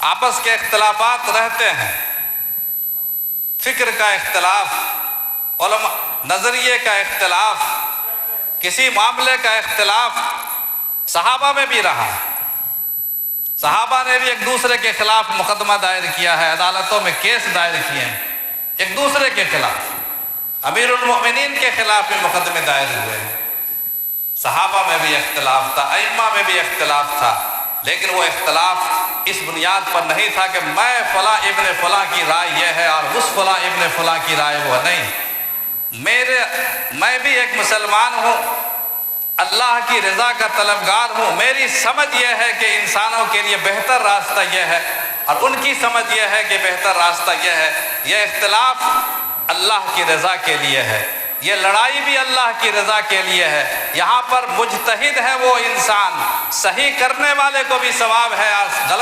آپس کے اختلافات رہتے ہیں، فکر کا اختلاف، علماء نظریے کا اختلاف، کسی معاملے کا اختلاف صحابہ میں بھی رہا۔ صحابہ نے بھی ایک دوسرے کے خلاف مقدمہ دائر کیا ہے، عدالتوں میں کیس دائر کیے ہیں ایک دوسرے کے خلاف، امیر المؤمنین کے خلاف بھی مقدمے دائر ہوئے ہیں۔ صحابہ میں بھی اختلاف تھا، ائمہ میں بھی اختلاف تھا، لیکن وہ اختلاف اس بنیاد پر نہیں تھا کہ میں فلاں ابن فلاں کی رائے یہ ہے اور اس فلاں ابن فلاں کی رائے وہ نہیں۔ میں بھی ایک مسلمان ہوں، اللہ کی رضا کا طلبگار ہوں، میری سمجھ یہ ہے کہ انسانوں کے لیے بہتر راستہ یہ ہے اور ان کی سمجھ یہ ہے کہ بہتر راستہ یہ ہے۔ یہ اختلاف اللہ کی رضا کے لیے ہے، یہ لڑائی بھی اللہ کی رضا کے لیے ہے۔ یہاں پر مجتہد ہے وہ انسان، صحیح کرنے والے کو بھی ثواب ہے اور غلط